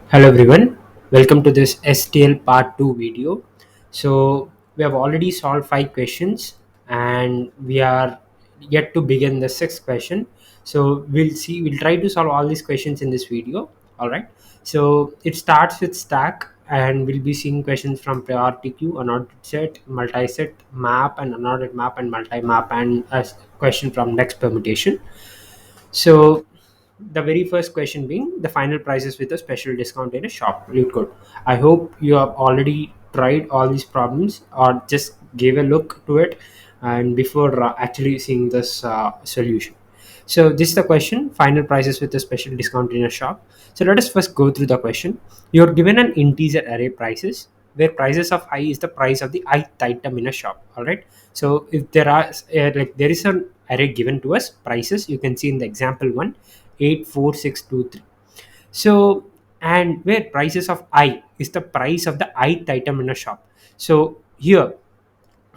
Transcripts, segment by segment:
Hello everyone, welcome to this STL part 2 video. So we have already solved 5 questions and we are yet to begin the sixth question. So we'll try to solve all these questions in this video. Alright, so it starts with stack and we'll be seeing questions from priority queue, unordered set, multi-set, map and unordered map and multi-map and a question from next permutation. So the very first question being the final prices with a special discount in a shop. Read code. I hope you have already tried all these problems or just gave a look to it and before actually seeing this solution. So this is the question: final prices with a special discount in a shop. So let us first go through the question. You're given an integer array prices where prices of I is the price of the ith item in a shop. All right. So if there are there is an array given to us prices, you can see in the example one 84623. So and where prices of I is the price of the ith item in a shop. So here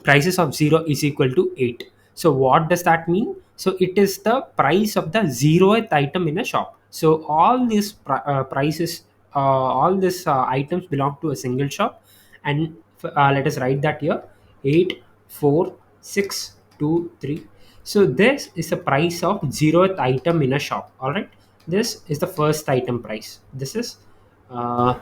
prices of 0 is equal to 8. So what does that mean? So it is the price of the 0th item in a shop. So all these prices, all these items belong to a single shop. And let us write that here: 84623. So this is the price of 0th item in a shop. All right, this is the first item price. Uh,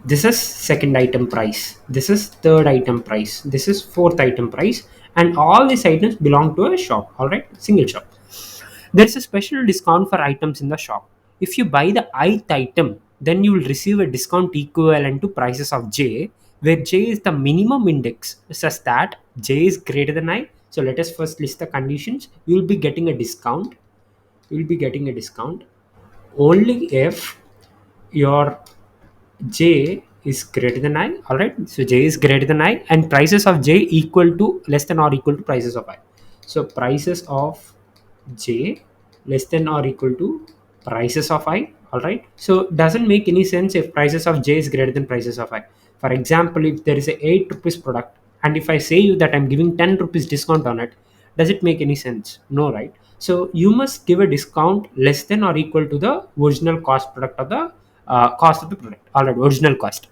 this is second item price, this is third item price, this is fourth item price, and all these items belong to a shop. All right, single shop. There's a special discount for items in the shop. If you buy the ith item, then you will receive a discount equivalent to prices of j, where j is the minimum index such that j is greater than I. So let us first list the conditions. You will be getting a discount, you will be getting a discount only if your j is greater than I. All right, so j is greater than I and prices of j equal to less than or equal to prices of I. So prices of j less than or equal to prices of I. All right, so doesn't make any sense if prices of j is greater than prices of I. For example, if there is a 8 rupees product and if I say you that I'm giving 10 rupees discount on it, does it make any sense? No, right? So you must give a discount less than or equal to the original cost product of the cost of the product. All right, original cost.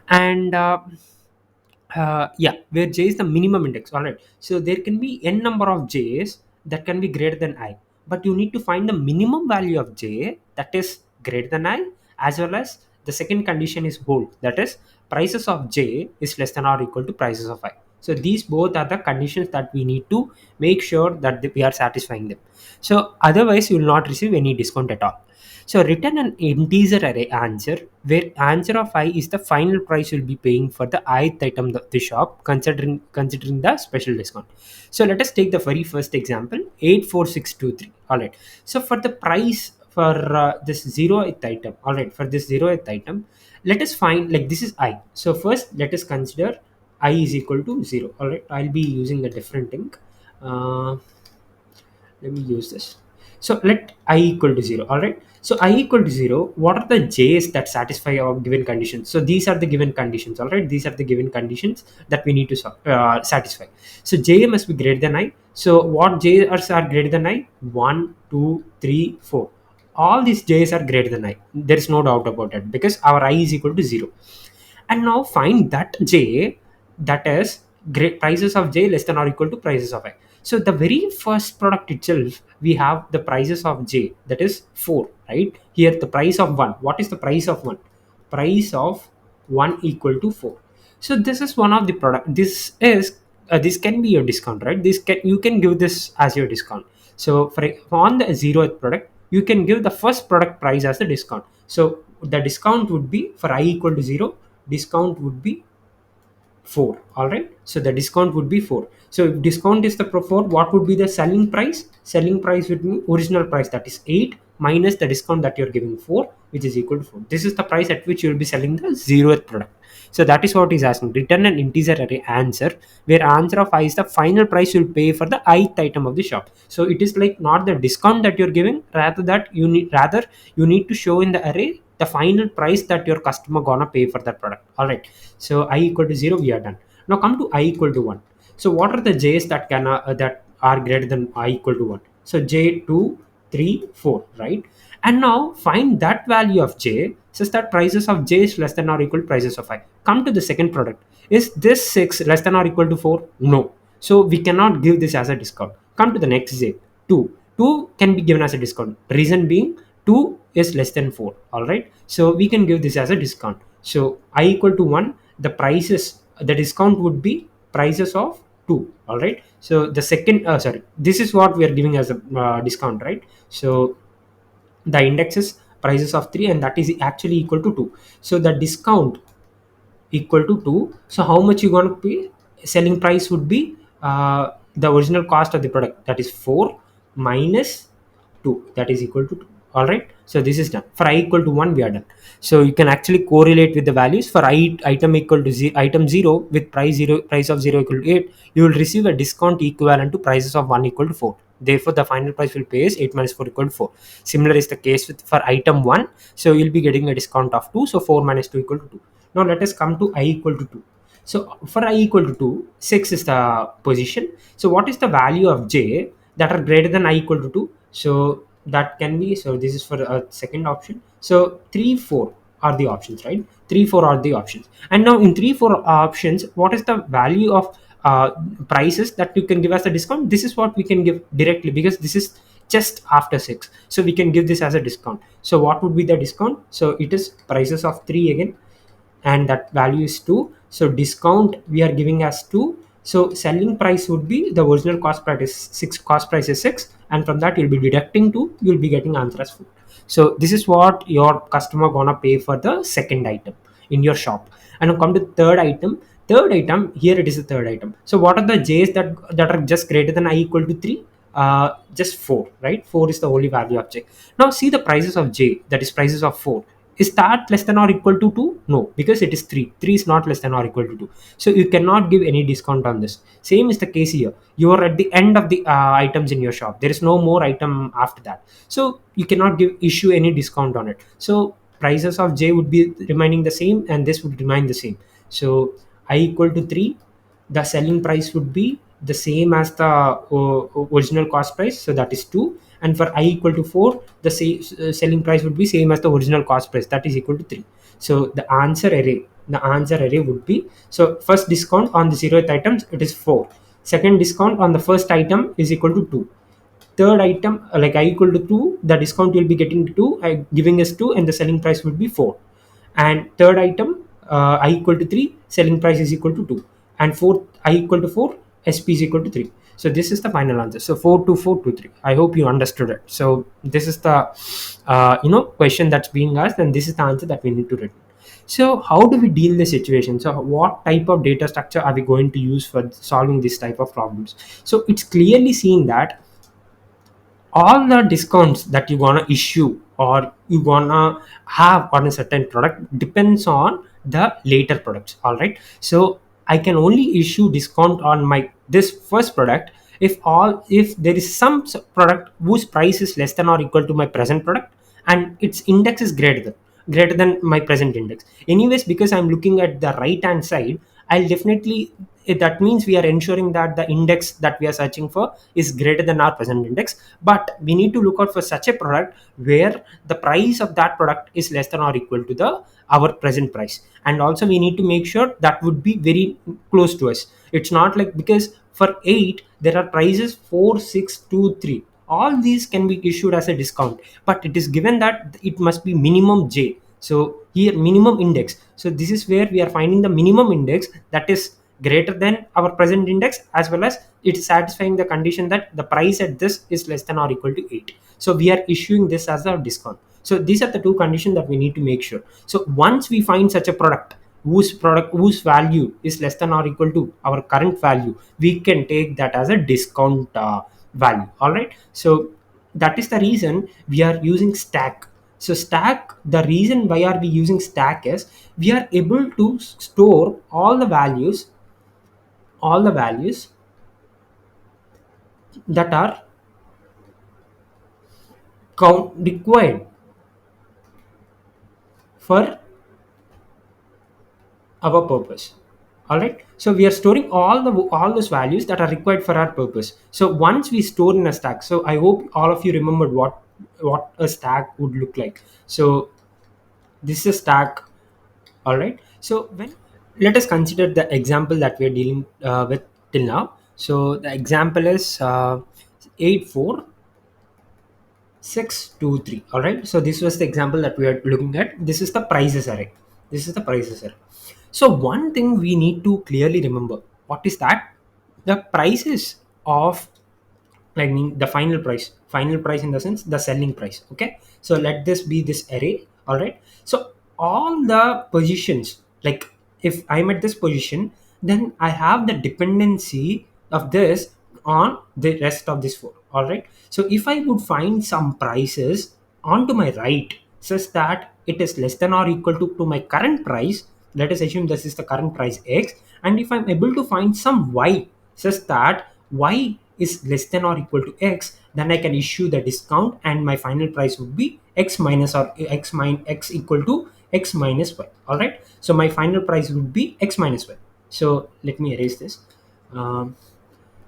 And yeah, where j is the minimum index. All right, so there can be n number of j's that can be greater than I, but you need to find the minimum value of j that is greater than I, as well as the second condition is hold, that is prices of j is less than or equal to prices of I. So these both are the conditions that we need to make sure that we are satisfying them. So otherwise you will not receive any discount at all. So return an integer array answer where answer of I is the final price you'll be paying for the ith item of the shop, considering the special discount. So let us take the very first example, 84623. All right. So for the price for this 0th item, all right, for this 0th item, let us find, like, this is I. So first let us consider I is equal to 0. All right, I'll be using a different ink. Uh, Let me use this. So let I equal to 0. All right, so I equal to 0, what are the j's that satisfy our given conditions? So these are the given conditions. All right, these are the given conditions that we need to satisfy. So j must be greater than I. So what j's are greater than I? 1, 2, 3, 4. All these j's are greater than I, there is no doubt about it, because our I is equal to 0. And now find that j, that is great prices of j less than or equal to prices of I. So the very first product itself, we have the prices of j, that is 4, right? Here the price of 1, what is the price of 1? Price of 1 equal to 4. So this is one of the product. This is this can be your discount, right? This can, you can give this as your discount. So on the 0th product, you can give the first product price as the discount. So the discount would be, for I equal to 0, discount would be 4. All right, so the discount would be 4. So if discount is the 4, what would be the selling price? Selling price would be original price, that is 8, minus the discount that you're giving 4, which is equal to 4. This is the price at which you will be selling the 0th product. So that is what is asking. Return an integer array answer where answer of I is the final price you'll pay for the ith item of the shop. So it is like not the discount that you're giving, rather you need to show in the array the final price that your customer gonna pay for that product. All right, so I equal to 0, we are done. Now come to I equal to 1. So what are the j's that are greater than I equal to 1? So j2, 3, 4, right? And now find that value of j such that prices of j is less than or equal to prices of I. Come to the second product. Is this 6 less than or equal to 4? No. So we cannot give this as a discount. Come to the next j, 2. 2 can be given as a discount. Reason being 2 is less than 4. All right. So we can give this as a discount. So I equal to 1, the prices, the discount would be prices of 2. All right. So the second, sorry, this is what we are giving as a discount, right? So the index is prices of 3, and that is actually equal to 2. So the discount equal to 2. So how much you going to pay? Selling price would be the original cost of the product, that is 4 minus 2, that is equal to 2. All right. So this is done. For I equal to 1, we are done. So you can actually correlate with the values. For I item equal to item 0 with price of 0 equal to 8, you will receive a discount equivalent to prices of 1 equal to 4. Therefore the final price will pay is 8 minus 4 equal to 4. Similar is the case with for item 1. So you'll be getting a discount of 2. So 4 minus 2 equal to 2. Now let us come to I equal to 2. So for I equal to 2, 6 is the position. So what is the value of j that are greater than I equal to 2? So that can be, so this is for a second option. So 3, 4 are the options, right? 3, 4 are the options. And now in 3, 4 options, what is the value of uh, prices that you can give as a discount? This is what we can give directly because this is just after 6. So we can give this as a discount. So what would be the discount? So it is prices of 3 again, and that value is 2. So discount we are giving as 2. So selling price would be the original cost price is 6, cost price is 6, and from that you'll be deducting 2, you'll be getting answer as 4. So this is what your customer gonna pay for the second item in your shop. And now come to third item. Third item, here it is the third item. So what are the j's that are just greater than I equal to 3? Just 4, right? 4 is the only value of j. Now see the prices of j, that is prices of 4. Is that less than or equal to 2? No, because it is 3. 3 is not less than or equal to 2. So you cannot give any discount on this. Same is the case here. You are at the end of the items in your shop. There is no more item after that. So you cannot issue any discount on it. So prices of J would be remaining the same, and this would remain the same. So I equal to 3, the selling price would be the same as the original cost price, so that is 2. And for I equal to 4, the selling price would be same as the original cost price, that is equal to 3. So the answer array would be, so first discount on the 0th items, it is 4. Second discount on the first item is equal to 2. Third item, like I equal to 2, the discount will be getting 2, giving us 2, and the selling price would be 4. And third item, I equal to 3, selling price is equal to 2. And fourth, I equal to 4, SP is equal to 3. So this is the final answer. So 4 to 4 to 3. I hope you understood it. So this is the question that's being asked, and this is the answer that we need to read. So how do we deal the situation? So what type of data structure are we going to use for solving this type of problems? So it's clearly seen that all the discounts that you gonna issue or you gonna have on a certain product depends on the later products. All right. So I can only issue discount on my this first product if there is some product whose price is less than or equal to my present product, and its index is greater than my present index. Anyways, because I'm looking at the right hand side, I'll definitely, that means we are ensuring that the index that we are searching for is greater than our present index. But we need to look out for such a product where the price of that product is less than or equal to the our present price, and also we need to make sure that would be very close to us. It's not like, because for 8 there are prices 4, 6, 2, 3, all these can be issued as a discount, but it is given that it must be minimum j. So here minimum index, so this is where we are finding the minimum index that is greater than our present index, as well as it's satisfying the condition that the price at this is less than or equal to 8. So we are issuing this as a discount. So these are the two conditions that we need to make sure. So once we find such a product whose value is less than or equal to our current value, we can take that as a discount value. All right. So that is the reason we are using stack. So stack, the reason why are we using stack is we are able to store all the values that are required for our purpose. All right, so we are storing all those values that are required for our purpose. So once we store in a stack, so I hope all of you remembered what a stack would look like. So this is a stack. All right, so when let us consider the example that we are dealing with till now. So the example is 84 6 2 3. All right, so this was the example that we are looking at. This is the prices array. This is the prices array. So one thing we need to clearly remember, what is that? The prices of, like, mean the final price in the sense the selling price. Okay, so let this be this array. All right, so all the positions, like if I'm at this position, then I have the dependency of this on the rest of this four. All right, so if I would find some prices onto my right such that it is less than or equal to my current price, let us assume this is the current price x, and if I'm able to find some y such that y is less than or equal to x, then I can issue the discount and my final price would be x minus or x equal to x minus y. All right, so my final price would be x minus y. So let me erase this. um,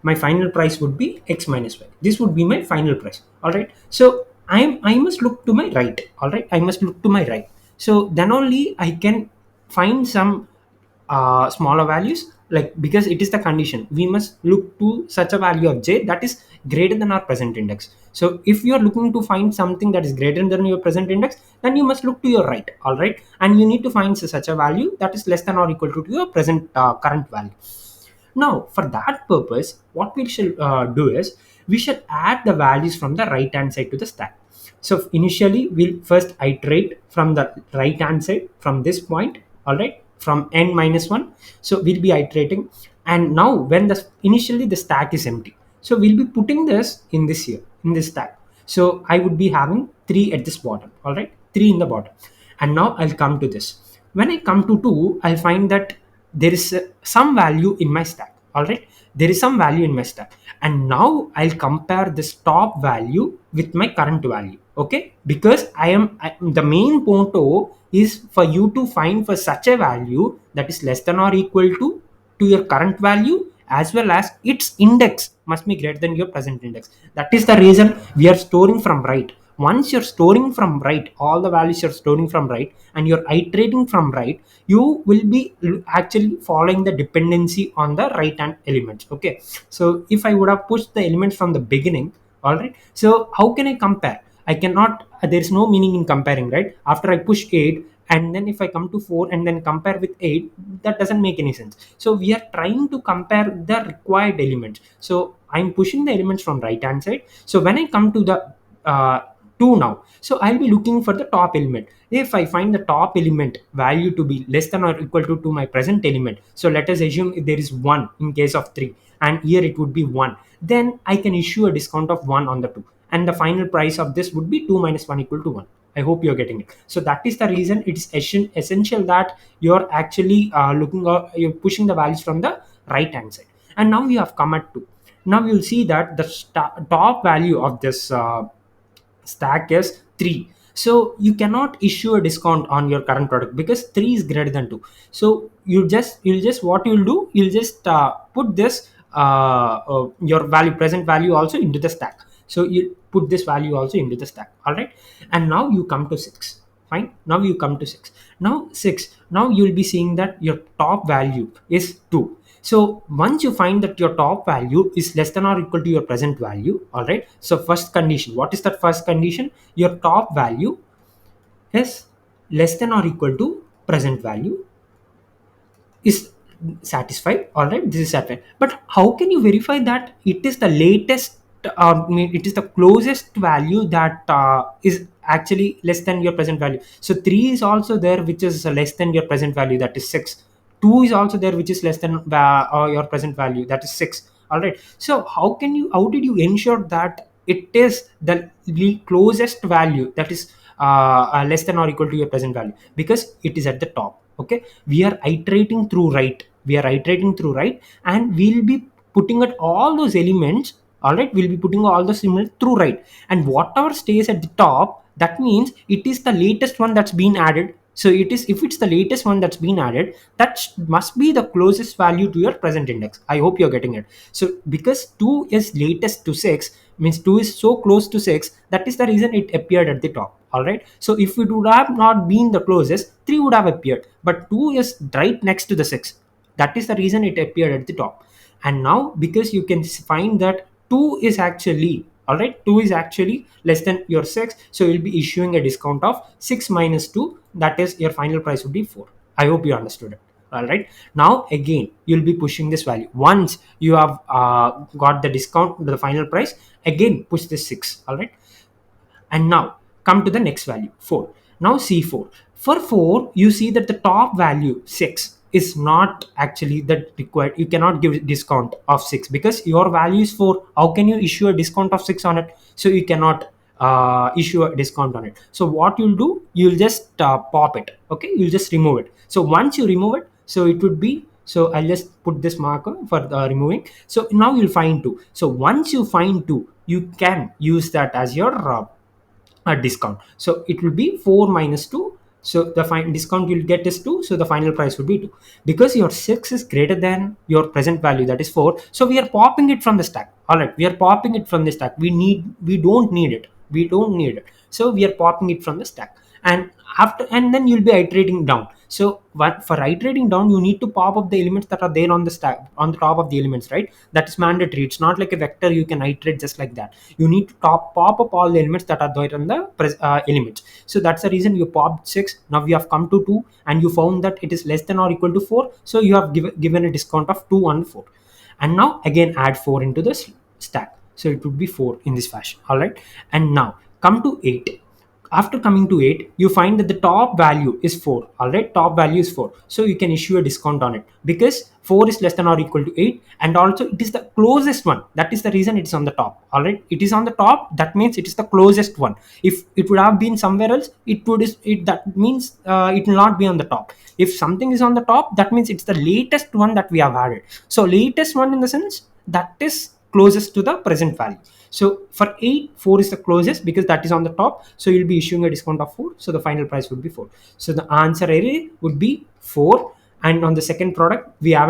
my final price would be x minus y. This would be my final price. All right, so I must look to my right. All right, I must look to my right. So then only I can find some smaller values, like, because it is the condition, we must look to such a value of j that is greater than our present index. So if you are looking to find something that is greater than your present index, then you must look to your right. All right, and you need to find such a value that is less than or equal to your present current value. Now, for that purpose, what we should do is we should add the values from the right hand side to the stack. So initially, we'll first iterate from the right hand side from this point. All right, from n minus one. So we'll be iterating, and now when the initially the stack is empty, so we'll be putting this in this here in this stack. So I would be having 3 at this bottom. All right, 3 in the bottom, and now I'll come to this. When I come to 2, I'll find that there is some value in my stack. All right, there is some value in my stack, and now I'll compare this top value with my current value. Okay, because the main motto is for you to find for such a value that is less than or equal to your current value, as well as its index must be greater than your present index. That is the reason we are storing from right. Once you're storing from right, all the values you're storing from right, and you're iterating from right, you will be actually following the dependency on the right hand elements. Okay, so if I would have pushed the elements from the beginning, all right, so how can I compare? I cannot, there's no meaning in comparing, right? After I push 8, and then if I come to 4 and then compare with 8, that doesn't make any sense. So we are trying to compare the required elements. So I'm pushing the elements from right hand side. So when I come to the 2 now, so I'll be looking for the top element. If I find the top element value to be less than or equal to my present element, so let us assume there is 1 in case of 3, and here it would be 1, then I can issue a discount of 1 on the 2, and the final price of this would be 2 minus 1 equal to 1. I hope you're getting it. So that is the reason it is essential that you're actually you're pushing the values from the right hand side. And now we have come at 2. Now you'll see that the top value of this stack is 3. So you cannot issue a discount on your current product because 3 is greater than 2. So you'll just what you'll do, you'll just put this your value, present value, also into the stack. So you put this value also into the stack. All right, and now you come to 6. Fine, now you come to 6. Now 6, now you'll be seeing that your top value is 2. So once you find that your top value is less than or equal to your present value, all right, so first condition, what is that first condition? Your top value is less than or equal to present value is satisfied. All right, this is satisfied, but how can you verify that it is the latest, I mean, it is the closest value that is actually less than your present value? So 3 is also there which is less than your present value, that is 6. 2 is also there which is less than your present value, that is 6. All right, so how did you ensure that it is the closest value that is less than or equal to your present value? Because it is at the top. Okay, we are iterating through right, and we'll be putting at all those elements. All right, we'll be putting all those elements through right, and whatever stays at the top, that means it is the latest one that's been added So it is, if it's the latest one that's been added, that must be the closest value to your present index. I hope you're getting it. So because 2 is latest to 6, means 2 is so close to 6, that is the reason it appeared at the top. All right, so if it would have not been the closest, 3 would have appeared, but 2 is right next to the 6. That is the reason it appeared at the top. And now because you can find that 2 is actually, all right, 2 is actually less than your 6, so you'll be issuing a discount of 6 minus 2, that is your final price would be 4. I hope you understood it. All right, now again you'll be pushing this value. Once you have got the discount to the final price, again push this 6. All right, and now come to the next value, 4. Now C4. For 4, you see that the top value 6 is not actually that required. You cannot give a discount of 6 because your value is 4. How can you issue a discount of 6 on it? So you cannot issue a discount on it. So what you'll do, you'll just pop it. Okay, you'll just remove it. So once you remove it, so it would be, so I'll just put this marker for removing. So now you'll find 2. So once you find 2, you can use that as your a discount. So it will be 4 minus 2. So the final discount you'll get is 2. So the final price will be 2. Because your 6 is greater than your present value, that is 4. So we are popping it from the stack. All right, we are popping it from the stack. We don't need it. We don't need it. So we are popping it from the stack. And after, and then you'll be iterating down. So what, for iterating down, you need to pop up the elements that are there on the stack, on the top of the elements, right? That is mandatory. It's not like a vector you can iterate just like that. You need to pop up all the elements that are there on the elements. So that's the reason you popped 6. Now you have come to 2 and you found that it is less than or equal to 4. So you have given a discount of 2 on 4. And now again add 4 into the stack. So it would be 4 in this fashion. All right. And now come to 8. After coming to 8, you find that the top value is 4. All right, top value is 4. So you can issue a discount on it because 4 is less than or equal to 8, and also it is the closest one. That is the reason it is on the top. All right, it is on the top. That means it is the closest one. If it would have been somewhere else, that means it will not be on the top. If something is on the top, that means it's the latest one that we have added. So latest one in the sense that is closest to the present value. So for 8, 4 is the closest because that is on the top. So you'll be issuing a discount of 4. So the final price would be 4. So the answer array would be 4. And on the second product, we have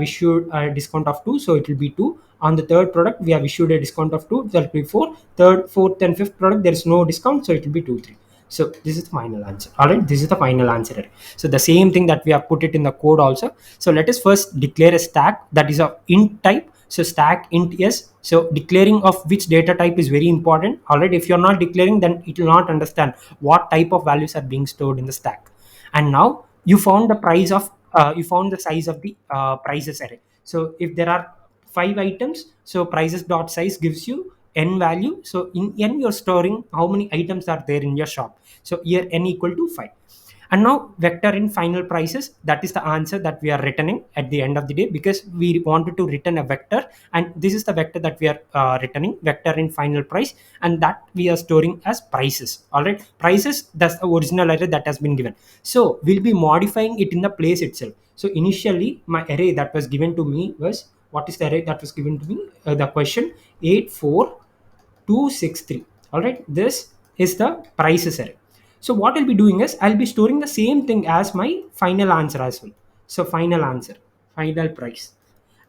issued a discount of 2. So it will be 2. On the third product, we have issued a discount of 2. That will be 4. Third, fourth, and fifth product, there is no discount. So it will be 2, 3. So this is the final answer. All right, this is the final answer array. So the same thing that we have put it in the code also. So let us first declare a stack that is of int type. So stack int yes. So declaring of which data type is very important. All right, if you're not declaring, then it will not understand what type of values are being stored in the stack. And now you found the price of you found the size of the prices array. So if there are 5 items, so prices dot size gives you n value. So in n you're storing how many items are there in your shop. So here n equal to 5. And now vector in final prices, that is the answer that we are returning at the end of the day, because we wanted to return a vector, and this is the vector that we are returning, vector in final price, and that we are storing as prices. All right, prices, that's the original array that has been given. So we'll be modifying it in the place itself. So initially my array that was given to me was, what is the array that was given to me? The question 84263. All right, this is the prices array. So what I'll be doing is I'll be storing the same thing as my final answer as well. So final answer, final price.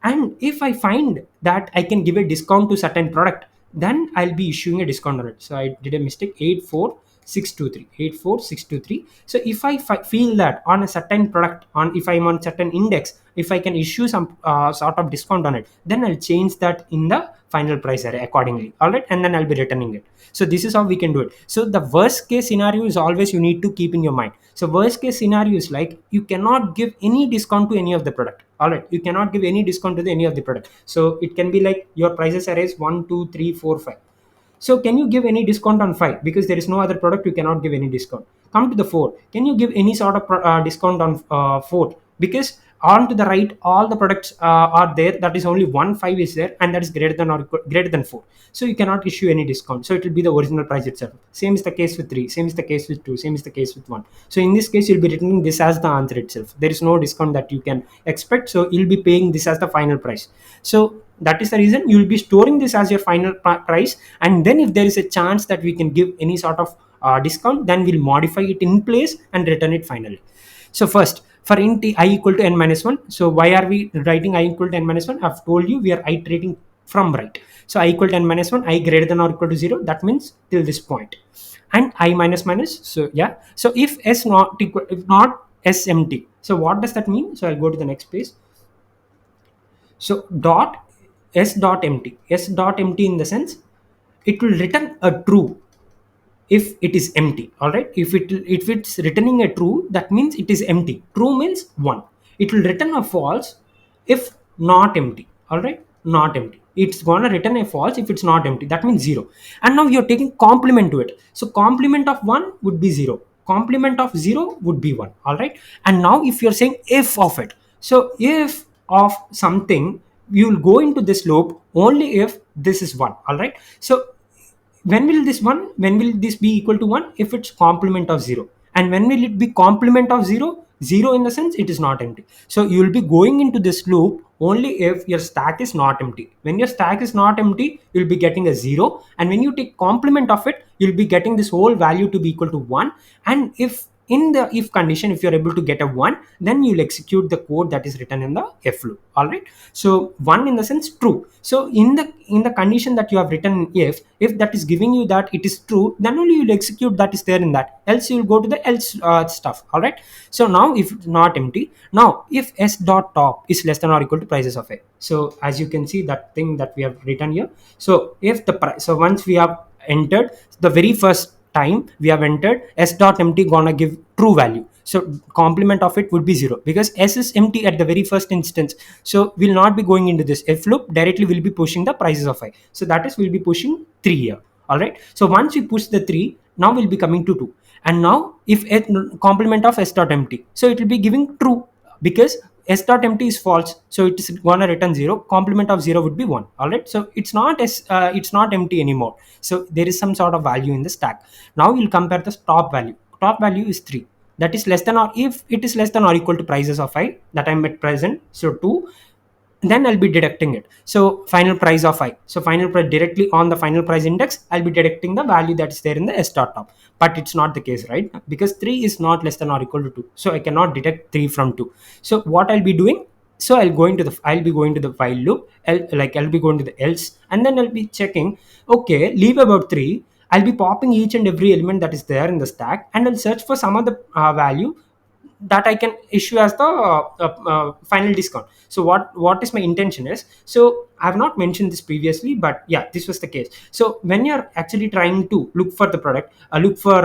And if I find that I can give a discount to certain product, then I'll be issuing a discount on it. So I did a mistake, 84623, 84623. So if I feel that on a certain product, on if I'm on certain index, if I can issue some sort of discount on it, then I'll change that in the final price array accordingly. All right, and then I'll be returning it. So this is how we can do it. So the worst case scenario is always you need to keep in your mind. So worst case scenario is like you cannot give any discount to any of the product. All right, you cannot give any discount to any of the product. So it can be like your prices arrays 1 2 3 4 5. So can you give any discount on 5? Because there is no other product, you cannot give any discount. Come to the 4. Can you give any sort of discount on 4? Because on to the right, all the products are there. That is only 1 5 is there, and that is greater than or greater than 4. So you cannot issue any discount. So it will be the original price itself. Same is the case with 3. Same is the case with 2. Same is the case with 1. So in this case, you'll be returning this as the answer itself. There is no discount that you can expect. So you'll be paying this as the final price. So that is the reason you will be storing this as your final price. And then if there is a chance that we can give any sort of discount, then we'll modify it in place and return it finally. So first, for int I equal to n minus 1, so why are we writing I equal to n minus 1? I've told you we are iterating from right. So I equal to n minus 1, I greater than or equal to 0, that means till this point. And I minus minus, so yeah. So if s not equal, if not s empty, so what does that mean? So I'll go to the next page. So dot s dot empty, s dot empty in the sense it will return a true if it is empty. All right, if it's returning a true, that means it is empty. True means 1. It will return a false if not empty. All right, not empty, it's gonna return a false if it's not empty, that means 0. And now you're taking complement to it, so complement of 1 would be 0, complement of 0 would be 1. All right, and now if you're saying if of it, so if of something, you will go into this loop only if this is 1. All right, so when will this be equal to 1? If it's complement of 0. And when will it be complement of 0? 0 in the sense it is not empty. So you will be going into this loop only if your stack is not empty. When your stack is not empty, you'll be getting a 0, and when you take complement of it, you'll be getting this whole value to be equal to 1. And if in the if condition, if you're able to get a 1, then you'll execute the code that is written in the if loop. All right, so 1 in the sense true. So in the condition that you have written, if that is giving you that it is true, then only you'll execute that is there in that, else you'll go to the else stuff. All right, so now if it's not empty, now if s dot top is less than or equal to prices of a, so as you can see that thing that we have written here. So if the price, so once we have entered the very first time we have entered s dot empty, gonna give true value, so complement of it would be 0 because s is empty at the very first instance. So we'll not be going into this if loop directly, we'll be pushing the prices of I, so that is we'll be pushing 3 here. All right, so once we push the 3, now we'll be coming to 2. And now if complement of s dot empty, so it will be giving true because s dot empty is false, so it is gonna return 0, complement of 0 would be 1. All right, so it's not empty anymore, so there is some sort of value in the stack. Now we'll compare the top value. Top value is 3, that is less than, or if it is less than or equal to prices of I that I'm at present, so 2, then I'll be deducting it. So final price of I, so final price directly on the final price index, I'll be deducting the value that is there in the s dot top. But it's not the case, right? Because 3 is not less than or equal to 2, so I cannot deduct 3 from 2. So what I'll be doing, so I'll be going to the while loop, I'll be going to the else, and then I'll be checking, okay, leave about 3, I'll be popping each and every element that is there in the stack, and I'll search for some other value that I can issue as the final discount. So what is my intention is, so I have not mentioned this previously, but yeah, this was the case. So when you're actually trying to look for the product, look for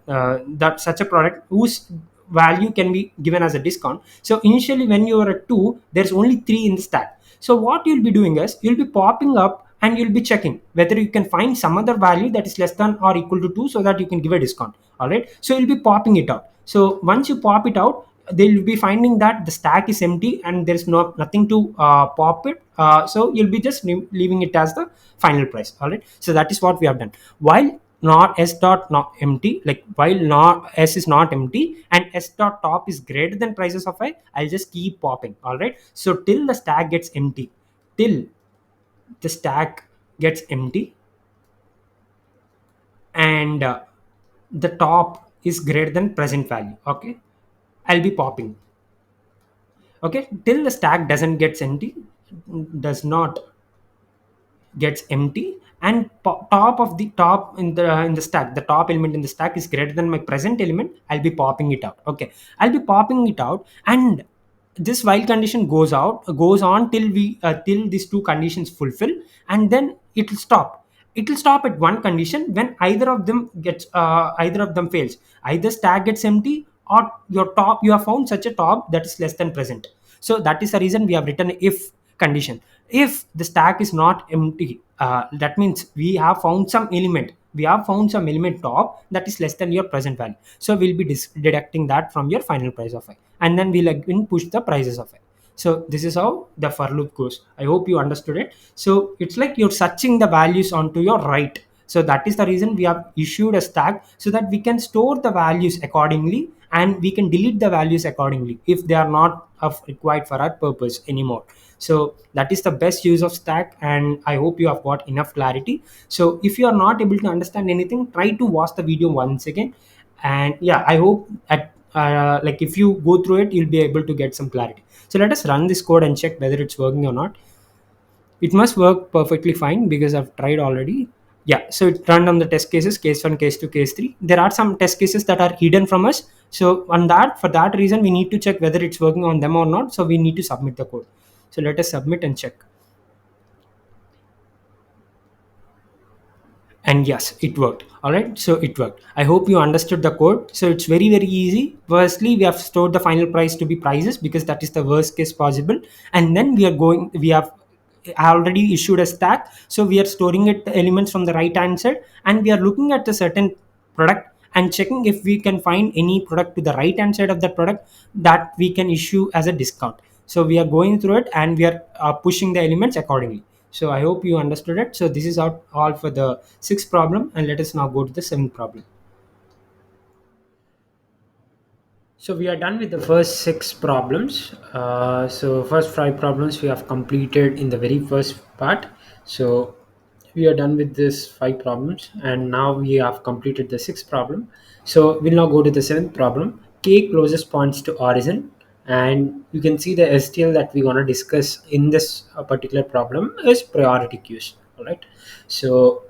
that such a product whose value can be given as a discount. So initially when you are at 2, there's only 3 in the stack. So what you'll be doing is you'll be popping up and you'll be checking whether you can find some other value that is less than or equal to 2 so that you can give a discount. All right, so you'll be popping it out. So once you pop it out, they'll be finding that the stack is empty and there's nothing to pop it. So you'll be just leaving it as the final price. All right, so that is what we have done. While not s dot not empty, like while not s is not empty and s dot top is greater than prices of I, I'll just keep popping. All right, so till the stack gets empty, till the stack gets empty and the top is greater than present value, okay, I'll be popping. Okay, till the stack doesn't gets empty, does not gets empty, and top of the top in the stack, the top element in the stack is greater than my present element, I'll be popping it out. Okay, I'll be popping it out, and this while condition goes on till we till these two conditions fulfill, and then it will stop. It will stop at one condition when either of them fails. Either stack gets empty or your top, you have found such a top that is less than present. So that is the reason we have written if condition. If the stack is not empty, that means we have found some element top that is less than your present value, so we'll be deducting that from your final price of I, and then we'll again push the prices of I. So this is how the for loop goes. I hope you understood it. So it's like you're searching the values onto your right. So that is the reason we have issued a stack, so that we can store the values accordingly, and we can delete the values accordingly if they are not of required for our purpose anymore. So that is the best use of stack, and I hope you have got enough clarity. So if you are not able to understand anything, try to watch the video once again. And yeah, I hope at like if you go through it, you'll be able to get some clarity. So let us run this code and check whether it's working or not. It must work perfectly fine because I've tried already. Yeah, so it run on the test cases, case 1, case 2, case 3. There are some test cases that are hidden from us. So on that, for that reason, we need to check whether it's working on them or not. So we need to submit the code. So let us submit and check. And yes, it worked. All right, so it worked. I hope you understood the code. So it's very easy. Firstly, we have stored the final price to be prices because that is the worst case possible. And then we have already issued a stack, so we are storing it the elements from the right hand side, and we are looking at a certain product and checking if we can find any product to the right hand side of that product that we can issue as a discount. So we are going through it, and we are pushing the elements accordingly. So I hope you understood it. So this is all for the sixth problem, and let us now go to the seventh problem. So we are done with the first six problems. So first five problems we have completed in the very first part. So we are done with this five problems, and now we have completed the sixth problem. So we'll now go to the seventh problem. K closest points to origin, and you can see the STL that we want to discuss in this particular problem is priority queues. All right. So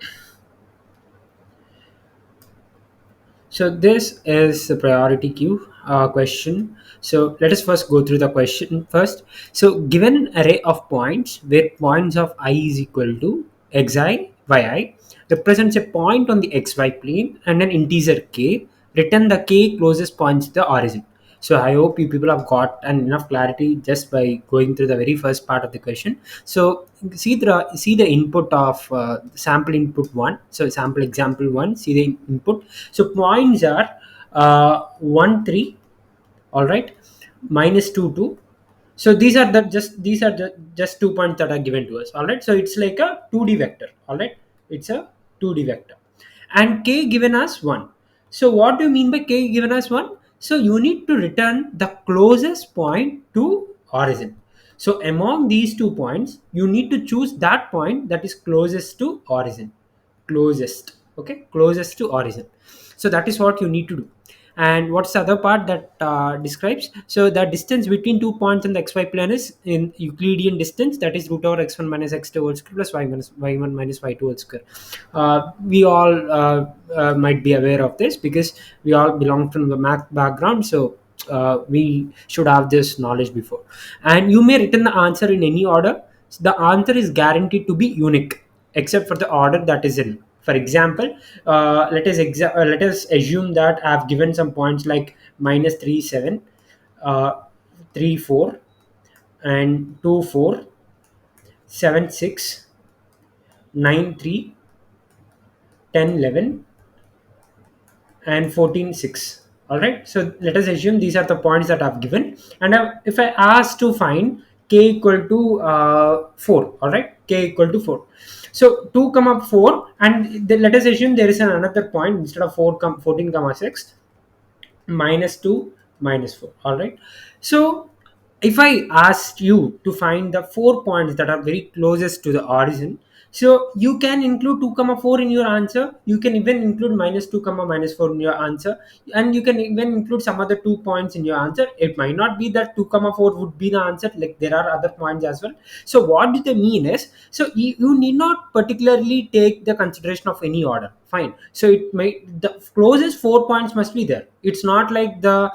So this is the priority queue question. So let us first go through the question first. So given an array of points where points of I is equal to xi, yi represents a point on the xy plane and an integer k, return the k closest points to the origin. So I hope you people have got enough clarity just by going through the very first part of the question. So see the input of sample input one. So sample example one. See the input. So points are 1 3, all right, minus 2 2. So these are the just 2 points that are given to us. All right. So it's like a 2D vector. All right. It's a 2D vector, and k given as 1. So what do you mean by k given as 1? So you need to return the closest point to origin. So among these 2 points, you need to choose that point that is closest to origin. Closest. Okay. Closest to origin. So that is what you need to do. And what's the other part that describes? So the distance between 2 points in the xy plane is in Euclidean distance, that is root over x1 minus x2 whole square plus y1 minus y2 whole square. We all might be aware of this because we all belong from the math background. So we should have this knowledge before. And you may return the answer in any order. So the answer is guaranteed to be unique except for the order that is in. For example, let us assume that I have given some points like minus 3 7, 3 4, and 2 4, 7 6, 9 3, 10 11, and 14 6. All right. So let us assume these are the points that I've given, and if I ask to find k equal to 4, all right, k equal to 4. So 2 comma 4, and then let us assume there is another point instead of 14 comma 6, minus 2 minus 4. All right. So if I asked you to find the 4 points that are very closest to the origin, so you can include 2 comma 4 in your answer. You can even include minus 2 comma minus 4 in your answer, and you can even include some other 2 points in your answer. It might not be that 2 comma 4 would be the answer, like there are other points as well. So what do they mean is, so you need not particularly take the consideration of any order. Fine. So it may, the closest 4 points must be there. It's not like there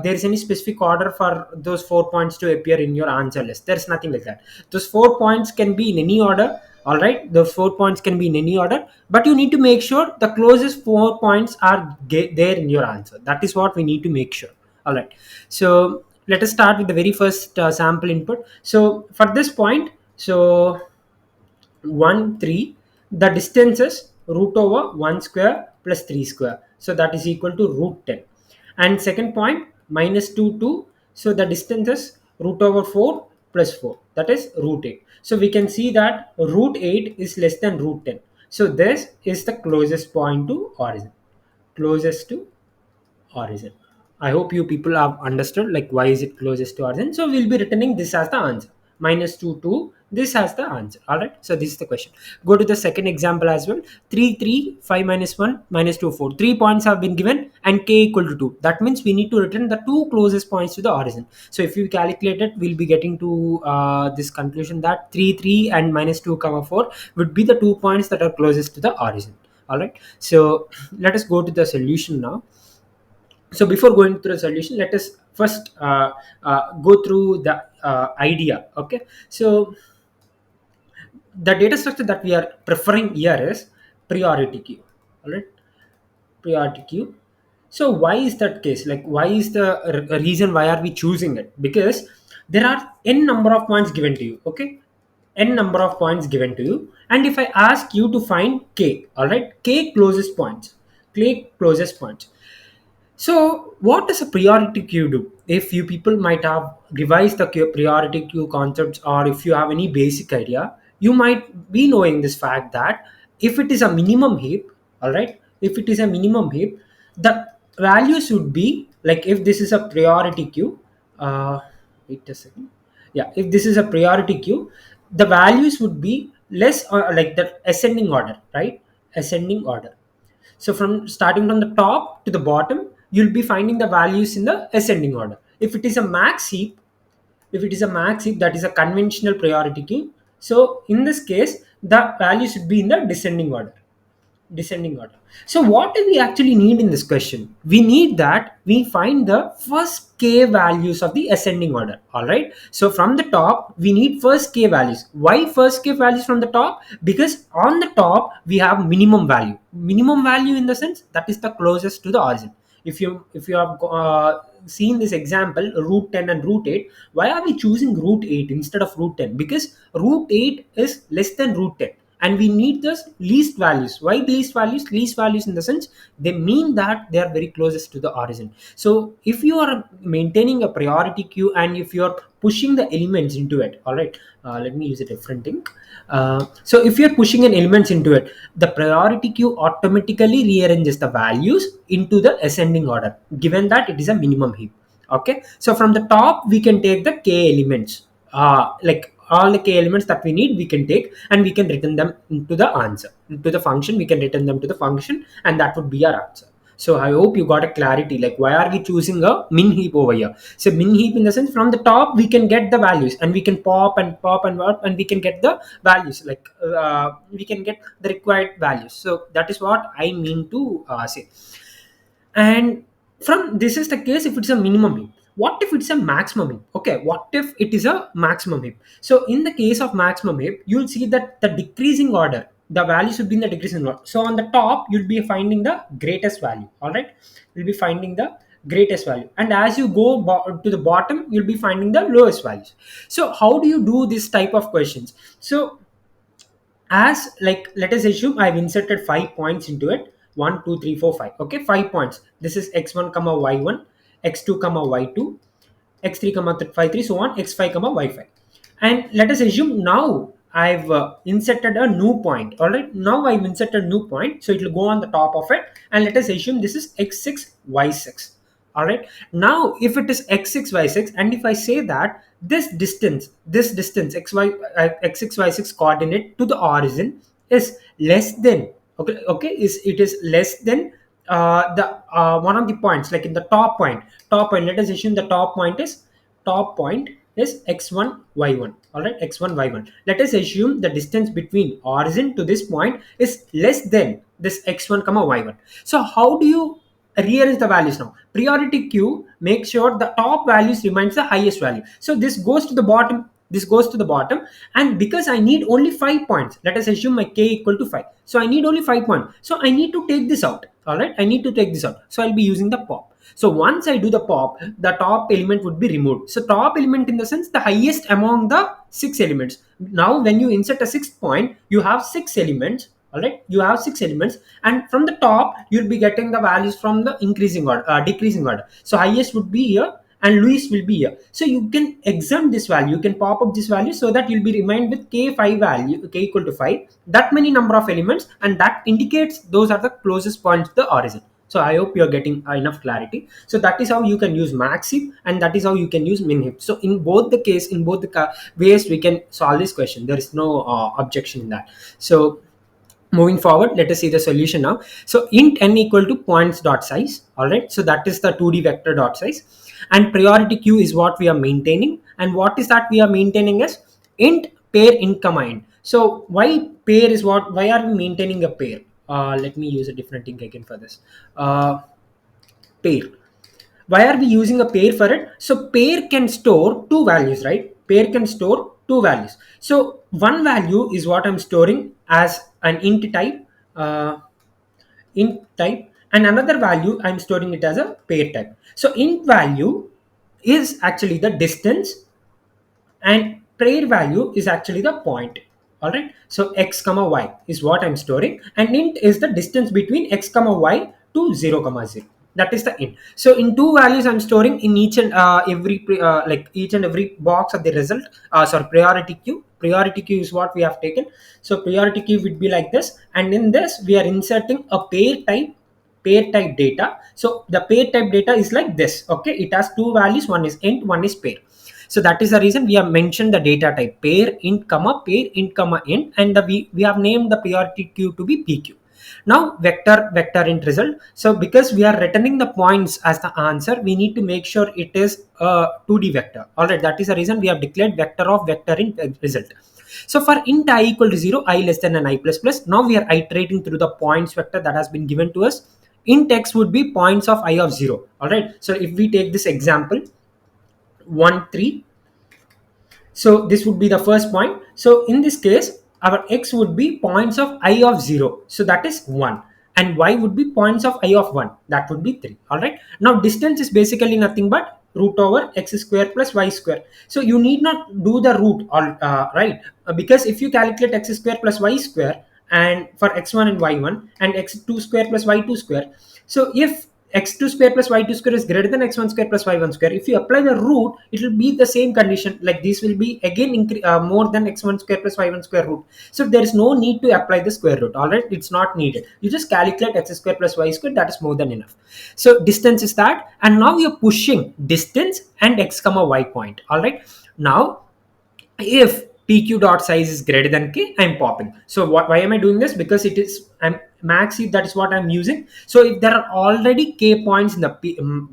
is any specific order for those 4 points to appear in your answer list. There's nothing like that. Those 4 points can be in any order. All right, those 4 points can be in any order, but you need to make sure the closest 4 points are there in your answer. That is what we need to make sure. All right. So let us start with the very first sample input. So for this point, so 1 3, the distance is root over 1 square plus 3 square, so that is equal to root 10. And second point, minus 2 2, so the distance is root over 4 plus 4, that is root 8. So we can see that root 8 is less than root 10. So this is the closest point to origin. Closest to origin. I hope you people have understood like why is it closest to origin. So we'll be returning this as the answer. Minus 2, 2. This has the answer. Alright. So this is the question. Go to the second example as well. 3, 3, 5 minus 1, minus 2, 4. 3 points have been given and k equal to 2. That means we need to return the two closest points to the origin. So if you calculate it, we'll be getting to this conclusion that 3, 3 and minus 2, comma 4 would be the 2 points that are closest to the origin. Alright. So let us go to the solution now. So before going through the solution, let us first go through the idea. Okay, so the data structure that we are preferring here is priority queue. All right, priority queue. So why is that case? Like, why is the reason why are we choosing it? Because there are n number of points given to you. Okay, n number of points given to you, and if I ask you to find k, all right, k closest points, k closest points. So, what does a priority queue do? If you people might have revised the priority queue concepts, or if you have any basic idea, you might be knowing this fact that if it is a minimum heap, all right, if it is a minimum heap, the value should be like if this is a priority queue. Wait a second. Yeah, if this is a priority queue, the values would be less like the ascending order, right? Ascending order. So from starting from the top to the bottom, you'll be finding the values in the ascending order. If it is a max heap, if it is a max heap, that is a conventional priority queue. So in this case, the value should be in the descending order. So what do we actually need in this question? We need that we find the first k values of the ascending order. All right. So from the top, we need first k values. Why first k values from the top? Because on the top we have minimum value. Minimum value in the sense that is the closest to the origin. If you have seen this example, root 10 and root 8, why are we choosing root 8 instead of root 10? Because root 8 is less than root 10, and we need the least values. Why least values in the sense they mean that they are very closest to the origin. So if you are maintaining a priority queue and if you are pushing the elements into it, all right, let me use a different thing. So if you're pushing an elements into it, the priority queue automatically rearranges the values into the ascending order, given that it is a minimum heap. Okay, so from the top we can take the k elements, like all the k elements that we need we can take, and we can return them into the answer, into the function. We can return them to the function, and that would be our answer. So I hope you got a clarity like why are we choosing a min heap over here. So min heap in the sense from the top we can get the values, and we can pop and pop and pop, and we can get the values, like we can get the required values. So that is what I mean to say. And from this is the case if it's a minimum heap. What if it's a maximum heap? Okay, what if it is a maximum heap? So in the case of maximum heap, you'll see that the decreasing order, the value should be in the decreasing order. So on the top you'll be finding the greatest value. All right, you'll be finding the greatest value, and as you go to the bottom you'll be finding the lowest values. So how do you do this type of questions? So as like let us assume I've inserted 5 points into it. 1 2 3 4 5. Okay, 5 points. This is x1 comma y1, x2 comma y2, x3 comma 5 3, so on, x5 comma y5. And let us assume now I've inserted a new point. All right, now I've inserted a new point, so it will go on the top of it, and let us assume this is x6 y6. All right, now if it is x6 y6, and if I say that this distance x6 y6 coordinate to the origin is less than, okay, is it is less than the one of the points, like in the top point, let us assume the top point is x1 y1. All right, x1 y1. Let us assume the distance between origin to this point is less than this x1 comma y1. So how do you rearrange the values now? Priority queue makes sure the top values remains the highest value. So this goes to the bottom, this goes to the bottom, and because I need only 5 points, let us assume my k equal to 5. So I need only 5 points. So I need to take this out. All right, I need to take this out. So I'll be using the pop. So once I do the pop, the top element would be removed. So top element in the sense the highest among the 6 elements. Now when you insert a 6th point, you have 6 elements. All right, you have 6 elements, and from the top you'll be getting the values from the increasing order, decreasing order. So highest would be here and least will be here. So you can exempt this value, you can pop up this value, so that you'll be remained with k5 value, k equal to 5, that many number of elements, and that indicates those are the closest points to the origin. So I hope you're getting enough clarity. So that is how you can use maxif, and that is how you can use minif. So in both the case, in both the ways, we can solve this question. There is no objection in that. So moving forward, let us see the solution now. So int n equal to points dot size. All right, so that is the 2D vector dot size, and priority queue is what we are maintaining. And what is that we are maintaining is int pair int comma int. So why pair is what, why are we maintaining a pair? Let me use a different thing again for this. Pair, why are we using a pair for it? So pair can store two values, right? Pair can store two values. So one value is what I'm storing as an int type, uh, int type, and another value I'm storing it as a pair type. So int value is actually the distance, and pair value is actually the point. All right, so x comma y is what I'm storing, and int is the distance between x comma y to 0 comma 0. That is the int. So in two values I'm storing in each and every like each and every box of the result. Sorry, priority queue. Priority queue is what we have taken. So priority queue would be like this, and in this we are inserting a pair type data. So the pair type data is like this. Okay, it has two values, one is int, one is pair. So that is the reason we have mentioned the data type pair int comma int, and we have named the priority queue to be pq. Now vector int result. So because we are returning the points as the answer, we need to make sure it is a 2D vector. All right, that is the reason we have declared vector of vector int result. So for int I equal to 0, I less than an I plus plus, now we are iterating through the points vector that has been given to us. Int x would be points of I of 0. All right, so if we take this example 1 3, so this would be the first point. So in this case, our x would be points of I of 0. So that is 1. And y would be points of I of 1. That would be 3. All right. Now distance is basically nothing but root over x square plus y square. So you need not do the root, all right? Because if you calculate x square plus y square, and for x1 and y1, and x2 square plus y2 square, so if x2 square plus y2 square is greater than x1 square plus y1 square, if you apply the root, it will be the same condition. Like this will be again more than x1 square plus y1 square root. So there is no need to apply the square root. All right, it's not needed. You just calculate x square plus y square. That is more than enough. So distance is that, and now you're pushing distance and x comma y point. All right, now if pq dot size is greater than k, I'm popping. So why am I doing this? Because it is, I'm max if, that is what I'm using. So if there are already k points in the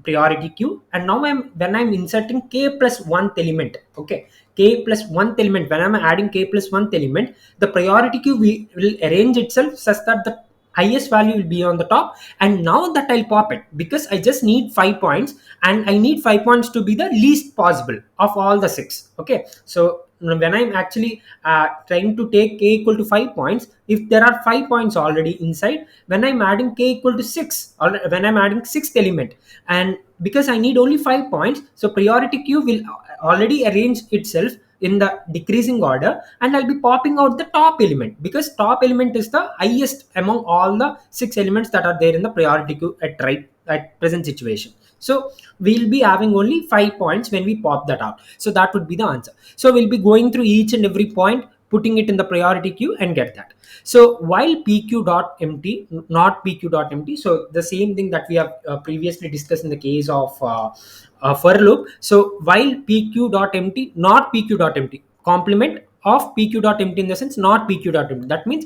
priority queue, and now when I'm inserting k plus 1th element, okay, k plus 1th element, when I'm adding k plus 1th element, the priority queue will arrange itself such that the highest value will be on the top. And now that I'll pop it, because I just need 5 points, and I need 5 points to be the least possible of all the 6. Okay, so when I'm actually trying to take k equal to 5 points, if there are 5 points already inside, when I'm adding k equal to 6, or when I'm adding 6th element, and because I need only 5 points, so priority queue will already arrange itself in the decreasing order, and I'll be popping out the top element, because top element is the highest among all the 6 elements that are there in the priority queue at present situation. So we'll be having only 5 points when we pop that out. So that would be the answer. So we'll be going through each and every point, putting it in the priority queue, and get that. So while pq.empty, not pq.empty, so the same thing that we have previously discussed in the case of for loop. So while pq.empty, not pq.empty, complement of pq.empty, in the sense not pq.empty, that means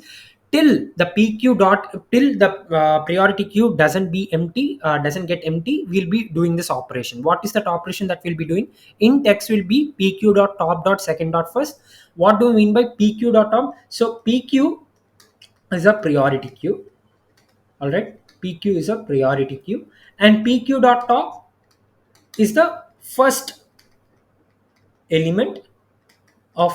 till the pq dot, till the priority queue doesn't be empty, doesn't get empty, we'll be doing this operation. What is that operation that we'll be doing? Int x will be pq dot top dot second dot first. What do we mean by pq dot top? So pq is a priority queue. All right, pq is a priority queue, and pq dot top is the first element of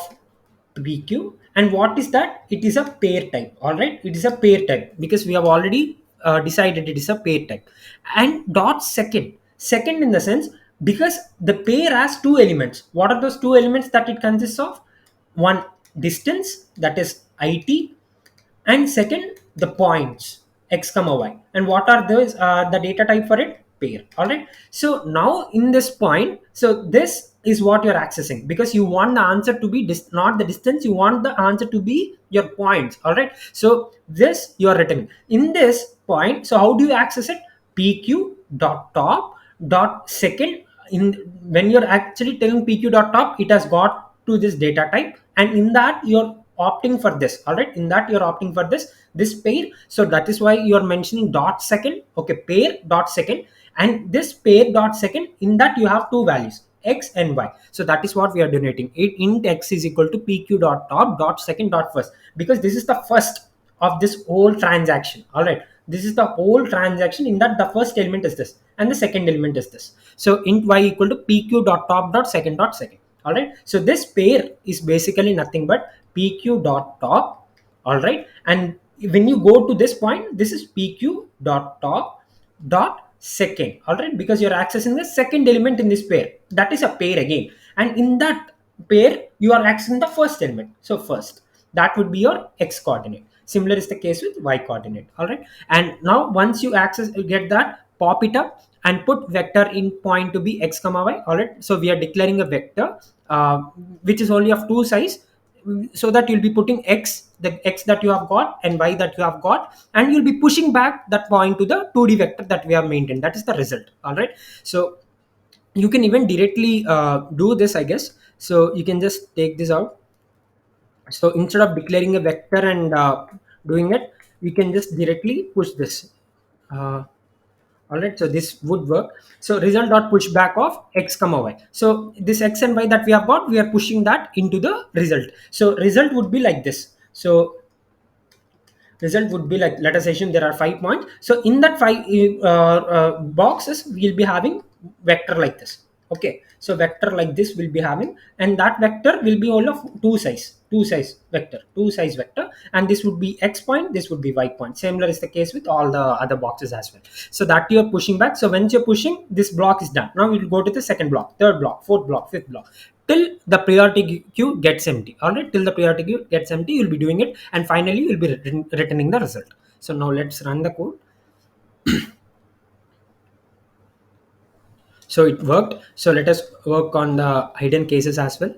pq. And what is that? It is a pair type. All right, it is a pair type, because we have already decided it is a pair type. And dot second in the sense, because the pair has two elements. What are those two elements that it consists of? One, distance, that is it, and second, the points x comma y. And what are those, the data type for it? Pair. All right, so now in this point, so this is what you're accessing, because you want the answer to be not the distance, you want the answer to be your points. All right, so this you are written in this point. So how do you access it? pq dot top dot second. In when you're actually telling pq dot top, it has got to this data type, and in that you're opting for this. All right, in that you're opting for this pair. So that is why you're mentioning dot second. Okay, pair dot second, and this pair dot second, in that you have two values, x and y. So that is what we are denoting it. Int x is equal to pq dot top dot second dot first, because this is the first of this whole transaction. All right, this is the whole transaction. In that, the first element is this and the second element is this. So int y equal to pq dot top dot second dot second. All right, so this pair is basically nothing but pq dot top. All right, and when you go to this point, this is pq dot top dot second. All right, because you're accessing the second element in this pair, that is a pair again, and in that pair you are accessing the first element. So first, that would be your x coordinate. Similar is the case with y coordinate. All right, and now once you access, you get that, pop it up and put vector in point to be x comma y. All right, so we are declaring a vector uh, which is only of two size, so that you'll be putting x, the x that you have got, and y that you have got, and you'll be pushing back that point to the 2D vector that we have maintained. That is the result. All right, so you can even directly do this, I guess. So you can just take this out. So instead of declaring a vector and doing it, we can just directly push this. All right, so this would work. So result dot push back of x comma y. So this x and y that we have got, we are pushing that into the result. So result would be like this. So result would be like, let us assume there are 5 points. So in that five boxes, we'll be having vector like this. Okay, so vector like this will be having, and that vector will be all of two size vector, and this would be x point, this would be y point. Similar is the case with all the other boxes as well. So that you're pushing back. So once you're pushing, this block is done. Now we'll go to the second block, third block, fourth block, fifth block, till the priority queue gets empty. All right, till the priority queue gets empty, you'll be doing it, and finally you'll be returning the result. So now let's run the code. So it worked. So let us work on the hidden cases as well.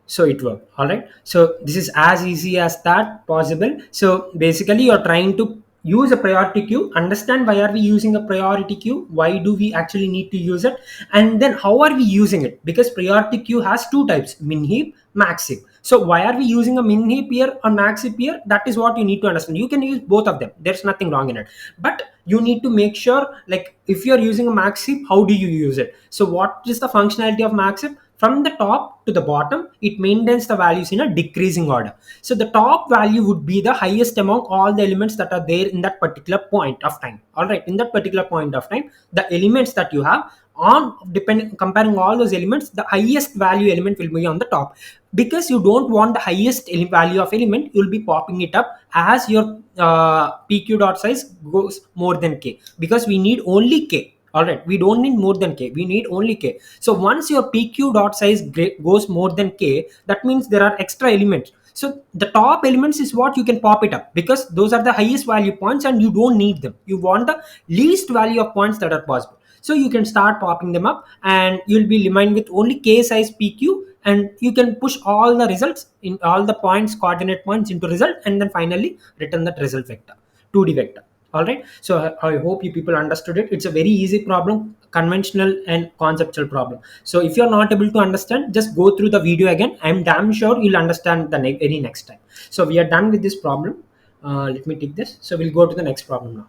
So it worked. All right, so this is as easy as that possible. So basically you're trying to use a priority queue, understand why are we using a priority queue, why do we actually need to use it, and then how are we using it, because priority queue has two types, min heap, max heap. So why are we using a min heap here or max heap here? That is what you need to understand. You can use both of them, there's nothing wrong in it, but you need to make sure, like, if you're using a max heap, how do you use it? So what is the functionality of max heap? From the top to the bottom, it maintains the values in a decreasing order. So the top value would be the highest among all the elements that are there in that particular point of time. All right, in that particular point of time, the elements that you have, on depending, comparing all those elements, the highest value element will be on the top. Because you don't want the highest value of element, you'll be popping it up as your pq dot size goes more than k, because we need only k. All right, we don't need more than k, we need only k. So once your pq dot size goes more than k, that means there are extra elements. So the top elements is what you can pop it up, because those are the highest value points and you don't need them. You want the least value of points that are possible. So you can start popping them up, and you'll be remain with only k size pq, and you can push all the results in all the points, coordinate points, into result, and then finally return that result vector, 2D vector. All right, so I hope you people understood it. It's a very easy problem, conventional and conceptual problem. So if you're not able to understand, just go through the video again. I'm damn sure you'll understand the very next time. So we are done with this problem. Let me take this. So we'll go to the next problem now.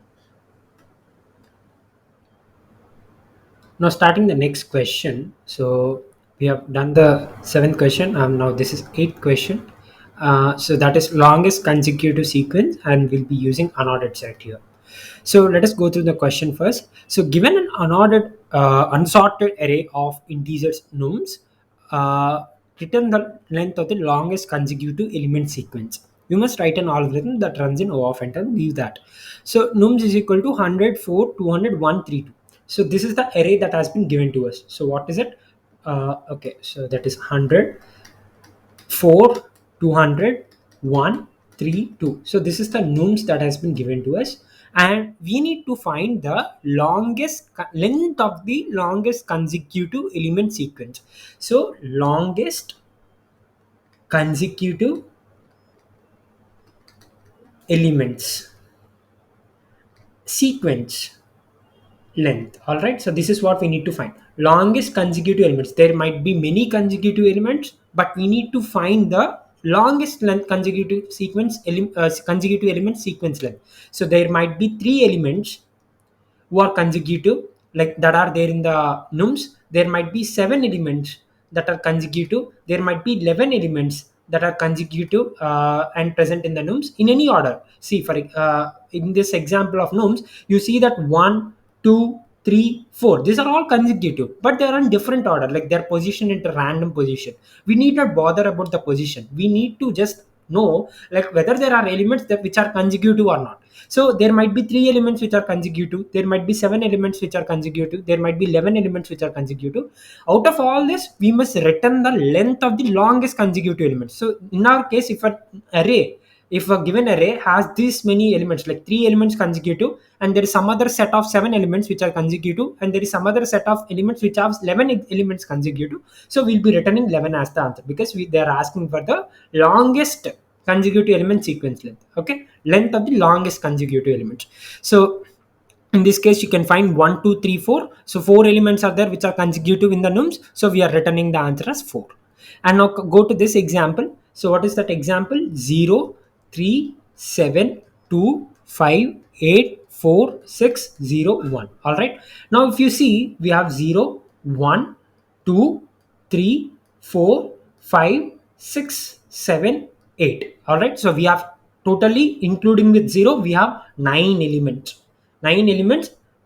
Now starting the next question. So we have done the seventh question. Now this is eighth question. So that is longest consecutive sequence, and we'll be using unordered set here. So let us go through the question first. So given an unordered, unsorted array of integers nums, uh, return the length of the longest consecutive element sequence. You must write an algorithm that runs in O of n and leave that. So nums is equal to 100, 4, 200, 132. So this is the array that has been given to us. So what is it? Okay, so that is 100, 4, 200, 1, 3, 2. So this is the nums that has been given to us, and we need to find the longest length of the longest consecutive element sequence. So longest consecutive elements. sequence length. All right, so this is what we need to find. Longest consecutive elements, there might be many consecutive elements, but we need to find the longest length consecutive consecutive element sequence length. So there might be three elements who are consecutive, like that are there in the nums. There might be seven elements that are consecutive. There might be 11 elements that are consecutive and present in the nums in any order. See, for in this example of nums, you see that one, two, three, four, these are all consecutive, but they are in different order, like they're positioned into random position. We need not bother about the position. We need to just know like whether there are elements that which are consecutive or not. So there might be three elements which are consecutive. There might be seven elements which are consecutive. There might be 11 elements which are consecutive. Out of all this, we must return the length of the longest consecutive element. So in our case, array, if a given array has this many elements, like three elements consecutive, and there is some other set of seven elements which are consecutive, and there is some other set of elements which have 11 elements consecutive, so we'll be returning 11 as the answer, because they are asking for the longest consecutive element sequence length. Okay, length of the longest consecutive element. So in this case, you can find 1 2 3 4. So four elements are there which are consecutive in the nums, so we are returning the answer as 4. And now go to this example. So what is that example? 0 3 7 2 5 8 4 6 0 1. All right, now if you see, we have 0 1 2 3 4 5 6 7 8. All right, so we have totally, including with 0, we have 9 elements,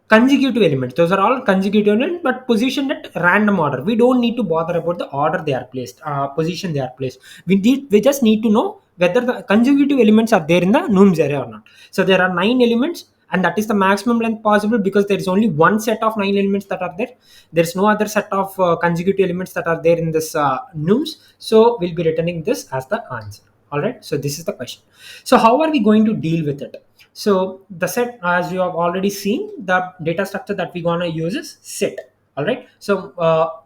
consecutive elements. Those are all consecutive elements, but positioned at random order. We don't need to bother about the order they are placed, position they are placed. We just need to know whether the consecutive elements are there in the nums array or not. So there are 9 elements, and that is the maximum length possible, because there is only one set of 9 elements that are there. There's no other set of consecutive elements that are there in this nums. So we'll be returning this as the answer. All right, so this is the question. So how are we going to deal with it? So the set, as you have already seen, the data structure that we're gonna use is set. All right, so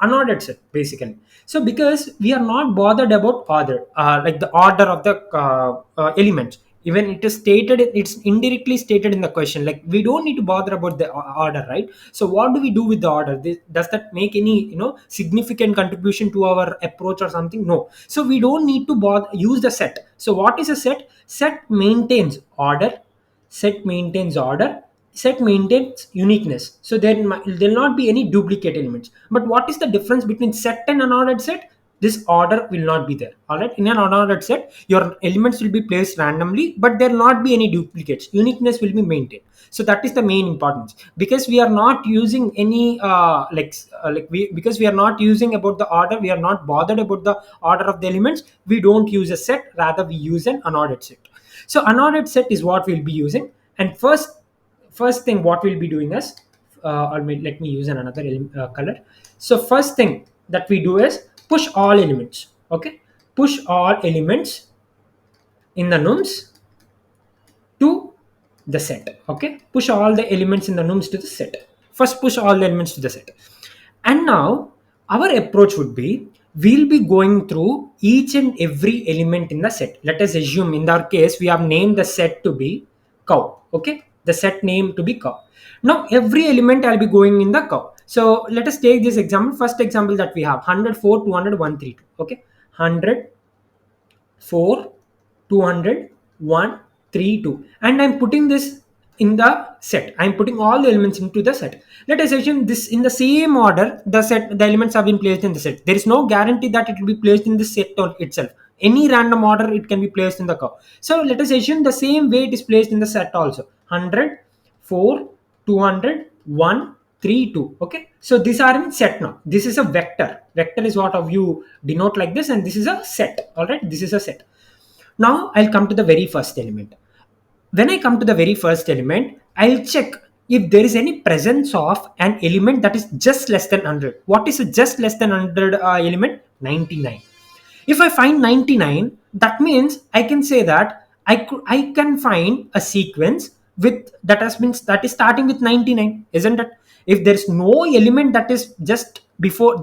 unordered set basically. So because we are not bothered about order, like the order of the elements, even it is stated, it's indirectly stated in the question, like we don't need to bother about the order, right? So what do we do with the order? Does that make any significant contribution to our approach or something? No. So we don't need to bother use the set. So what is a set? Set maintains order, set maintains order, set maintains uniqueness. So there'll not be any duplicate elements. But what is the difference between set and unordered set? This order will not be there. All right, in an unordered set, your elements will be placed randomly, but there will not be any duplicates. Uniqueness will be maintained. So that is the main importance, because we are not using any because we are not using about the order, we are not bothered about the order of the elements. We don't use a set, rather we use an unordered set. So unordered set is what we'll be using. And first thing what we'll be doing is, let me use another color. So first thing that we do is push all elements. Okay, push all elements in the nums to the set. Okay, push all the elements in the nums to the set. First push all the elements to the set. And now our approach would be, we'll be going through each and every element in the set. Let us assume in our case we have named the set to be cow. Okay, the set name to be cow. Now every element I'll be going in the cow. So let us take this example. First example that we have 104 200 132. Okay, 100 4 200 132, and I'm putting this in the set. I'm putting all the elements into the set. Let us assume this in the same order the elements have been placed in the set. There is no guarantee that it will be placed in the set on itself. Any random order it can be placed in the curve. So let us assume the same way it is placed in the set also. 100 4 200 132. Okay, so these are in set. Now this is a vector is what of you denote like this, and this is a set. All right, this is a set. Now I'll come to the very first element. When I come to the very first element, I'll check if there is any presence of an element that is just less than 100. What is a just less than 100 element? 99. If I find 99, that means I can say that I can find a sequence with that is starting with 99, isn't it? If there is no element that is just below,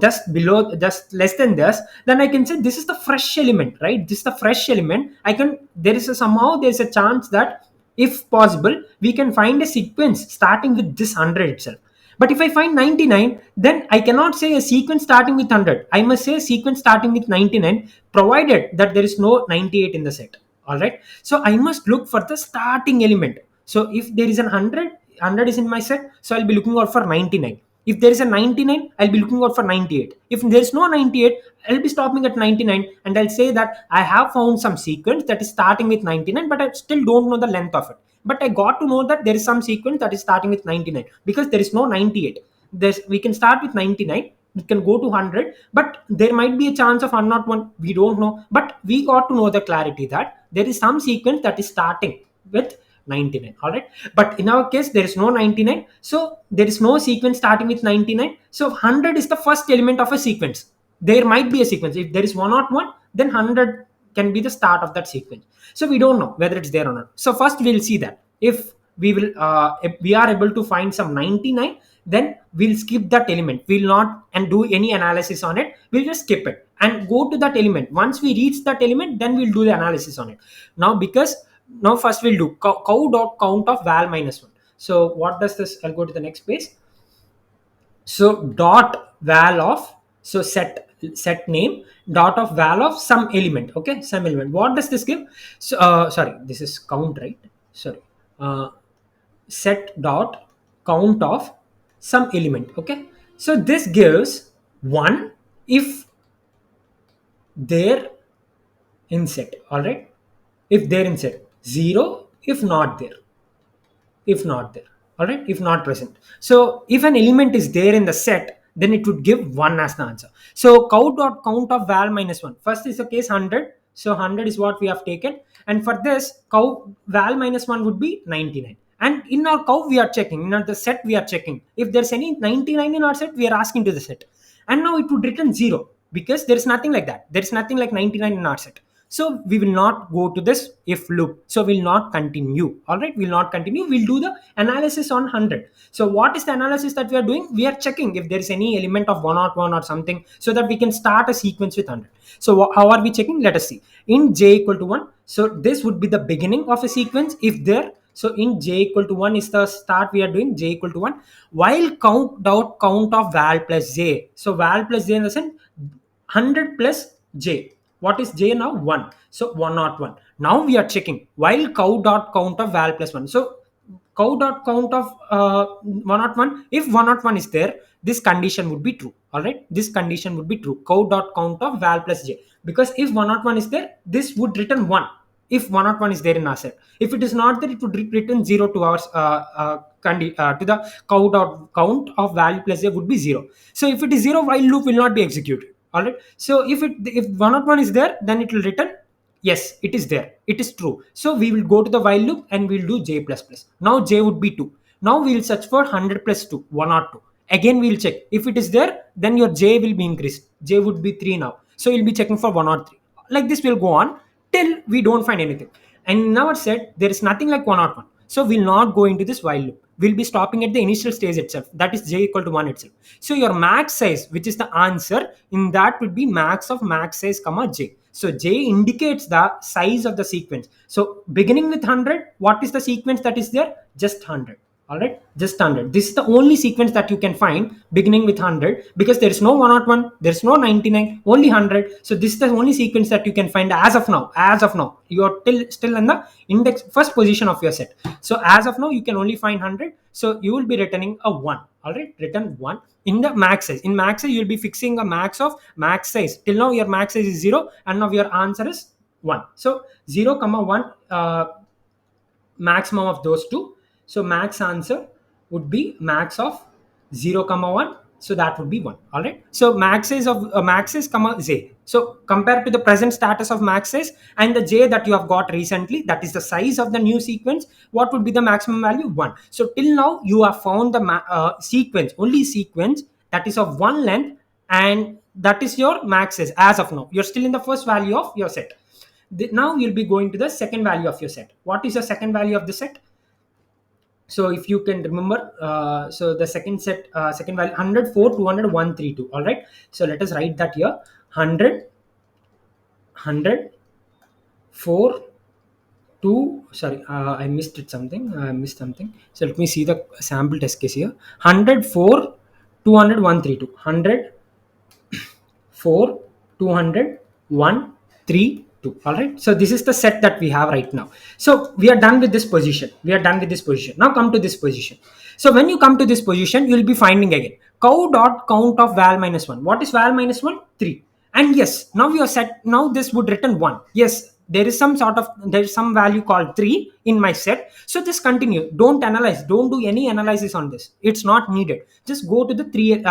just less than this, then I can say this is the fresh element, right? This is the fresh element. Somehow there's a chance that if possible, we can find a sequence starting with this 100 itself. But if I find 99, then I cannot say a sequence starting with 100. I must say a sequence starting with 99, provided that there is no 98 in the set. All right. So I must look for the starting element. So if there is an 100 is in my set, so I'll be looking out for 99. If there is a 99, I'll be looking out for 98. If there is no 98, I'll be stopping at 99, and I'll say that I have found some sequence that is starting with 99, but I still don't know the length of it. But I got to know that there is some sequence that is starting with 99 because there is no 98. We can start with 99, we can go to 100, but there might be a chance of 101. We don't know, but we got to know the clarity that there is some sequence that is starting with 99. All right, but in our case there is no 99, so there is no sequence starting with 99. So 100 is the first element of a sequence. There might be a sequence. If there is 101, then 100 can be the start of that sequence. So we don't know whether it's there or not. So first we'll see that if if we are able to find some 99, then we'll skip that element. We'll not and do any analysis on it. We'll just skip it and go to that element. Once we reach that element, then we'll do the analysis on it. Now, because now first we'll do cow dot count of val minus 1. So what does this? I'll go to the next page. So dot val of, so set name dot of val of some element. Okay, some element. What does this give? So sorry, this is count, right? Sorry. uh, Set dot count of some element. Okay, so this gives 1 if there in set. All right, if there in set, 0 if not there. If not there. All right, if not present. So if an element is there in the set, then it would give 1 as the answer. So cow dot count of val minus 1, first is the case 100, so 100 is what we have taken, and for this cow val minus 1 would be 99. And in our cow we are checking, in the set we are checking if there's any 99 in our set, we are asking to the set. And now it would return 0 because there's nothing like that, there's nothing like 99 in our set. So we will not go to this if loop. So we'll not continue. All right, we'll not continue. We'll do the analysis on 100. So what is the analysis that we are doing? We are checking if there is any element of 101 or something, so that we can start a sequence with 100. So how are we checking? Let us see. In j equal to 1, so this would be the beginning of a sequence if there. So in j equal to 1 is the start, we are doing j equal to 1, while count of val plus j. So val plus j in the sense 100 plus j. What is j now? 1. So 101. Now we are checking while cow dot count of val plus 1. So cow dot count of 101. If 101 is there, this condition would be true. All right, this condition would be true. Cow dot count of val plus j, because if 101 is there, this would return 1. If 101 is there in our set, if it is not there, it would return 0 to our to the cow dot count of value plus j would be 0. So if it is 0, while loop will not be executed. All right, so if 101 is there, then it will return yes, it is there, it is true. So we will go to the while loop and we'll do j plus plus. Now j would be 2. Now we will search for 100 plus 2, 102. Again we will check if it is there, then your j will be increased. J would be 3 now, so you'll be checking for 103. Like this will go on till we don't find anything. And in our set there is nothing like 101, so we'll not go into this while loop. We'll be stopping at the initial stage itself, that is j equal to 1 itself. So your max size, which is the answer, in that would be max of max size comma j. So j indicates the size of the sequence. So beginning with 100, what is the sequence that is there? Just 100. All right, just 100. This is the only sequence that you can find beginning with 100, because there is no 101, there is no 99, only 100. So this is the only sequence that you can find as of now. As of now, you are still in the index first position of your set. So as of now, you can only find 100. So you will be returning a 1. All right, return 1 in the max size. In max size, you will be fixing a max of max size. Till now, your max size is 0, and now your answer is 1. So 0 comma 1, maximum of those two. So max answer would be max of 0 comma 1, so that would be 1. All right, so max is of max is comma j. So compared to the present status of max is and the j that you have got recently, that is the size of the new sequence, what would be the maximum value? 1. So till now you have found the sequence, only sequence that is of 1 length, and that is your max is. As of now, you're still in the first value of your set. Now you'll be going to the second value of your set. What is the second value of the set? So if you can remember, so the second set, second value 104, 200, 132. All right, so let us write that here: 100, 100, 4, two, sorry, I missed it something, I missed something. So let me see the sample test case here. 104 200 132 100 4 200 1 3 2. All right, so this is the set that we have right now. So we are done with this position, we are done with this position. Now come to this position. So when you come to this position, you will be finding again cow dot count of val minus 1. What is val minus 1? 3. And yes, now you are set. Now this would return 1. Yes, there is some sort of, there is some value called 3 in my set. So just continue, don't analyze, don't do any analysis on this, it's not needed. Just go to the 3,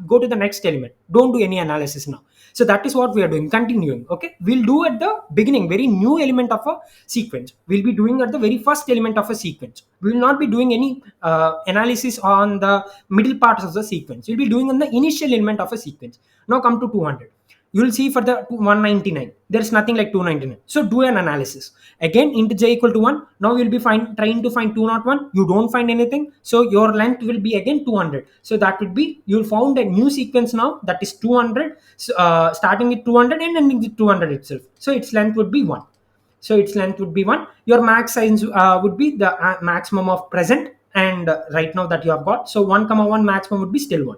go to the next element, don't do any analysis now. So that is what we are doing, continuing. Okay, we'll do at the beginning, very new element of a sequence, we'll be doing at the very first element of a sequence. We will not be doing any analysis on the middle parts of the sequence, we'll be doing on the initial element of a sequence. Now come to 200. You will see for the 199 there's nothing like 299. So do an analysis again, int j equal to 1. Now you'll be trying to find 201, you don't find anything, so your length will be again 200. So that would be, you found a new sequence now, that is 200. So, starting with 200 and ending with 200 itself, so its length would be 1. So its length would be 1. Your max size would be the maximum of present, and right now that you have got, so 1 comma 1 maximum would be still 1.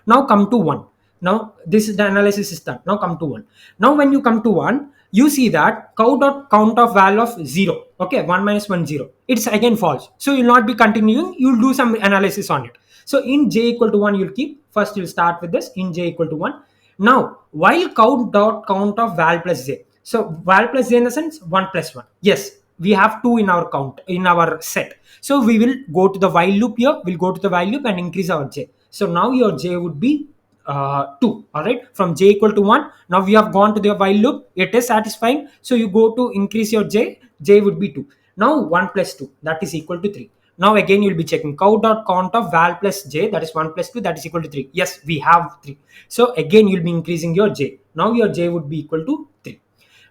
Now come to 1. Now this is the analysis is done. Now come to 1. Now when you come to 1, you see that cow dot count of val of 0. Okay, 1 minus 1 0, it's again false, so you'll not be continuing, you'll do some analysis on it. So in j equal to 1, you'll keep, first you'll start with this in j equal to 1. Now while cow dot count of val plus j, so val plus j in the sense 1 plus 1, yes, we have 2 in our count, in our set. So we will go to the while loop here, we'll go to the while loop and increase our j. So now your j would be 2. All right, from j equal to 1, now we have gone to the while loop, it is satisfying, so you go to increase your j would be 2. Now 1 plus 2, that is equal to 3. Now again you'll be checking cow dot count of val plus j, that is 1 plus 2, that is equal to 3. Yes, we have 3. So again you'll be increasing your j, now your j would be equal to 3.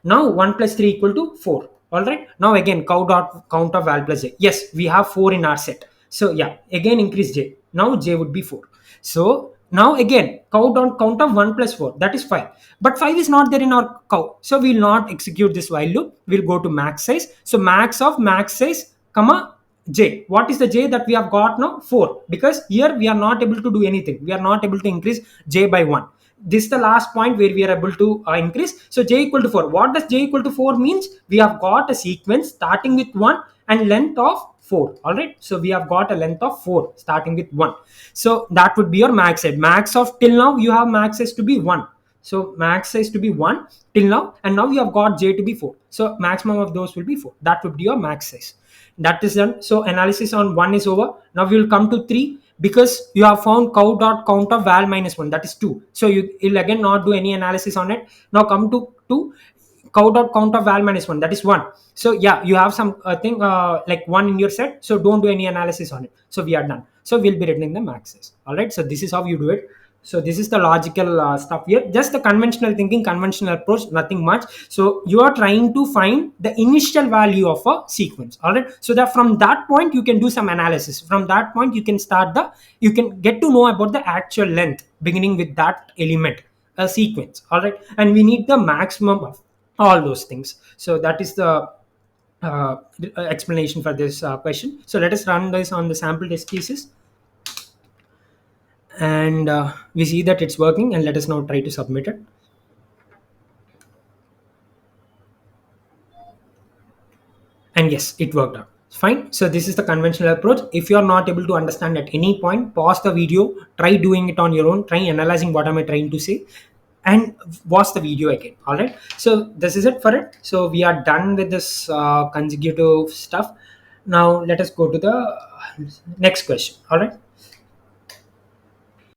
Now 1 plus 3 equal to 4. All right, now again cow dot count of val plus j, yes, we have 4 in our set. So yeah, again increase j, now j would be 4. So now again cow dot count of 1 plus 4, that is 5. But 5 is not there in our cow, so we will not execute this while loop, we'll go to max size. So max of max size comma j, what is the j that we have got now? 4. Because here we are not able to do anything, we are not able to increase j by 1. This is the last point where we are able to increase. So j equal to 4, what does j equal to 4 means? We have got a sequence starting with 1 and length of 4. All right, so we have got a length of 4 starting with 1. So that would be your max size. Max of till now you have max size to be 1, so max size to be 1 till now, and now you have got j to be 4, so maximum of those will be 4. That would be your max size. That is done. So analysis on 1 is over. Now we will come to 3, because you have found cow dot count of val minus 1, that is 2. So you'll again not do any analysis on it. Now come to 2, cow dot count of val minus 1, that is 1. So yeah, you have some thing like 1 in your set, so don't do any analysis on it. So we are done, so we'll be returning the maxes. All right, so this is how you do it. So this is the logical stuff here, just the conventional thinking, conventional approach, nothing much. So you are trying to find the initial value of a sequence. All right, so that from that point you can do some analysis, from that point you can start the, you can get to know about the actual length beginning with that element, a sequence. All right, and we need the maximum of all those things. So that is the uh, explanation for this question. So let us run this on the sample test cases, and we see that it's working, and let us now try to submit it. And yes, it worked out fine. So this is the conventional approach. If you are not able to understand at any point, pause the video, try doing it on your own, try analyzing what am I trying to say, and watch the video again. All right, so this is it for it. So we are done with this consecutive stuff. Now let us go to the next question. All right,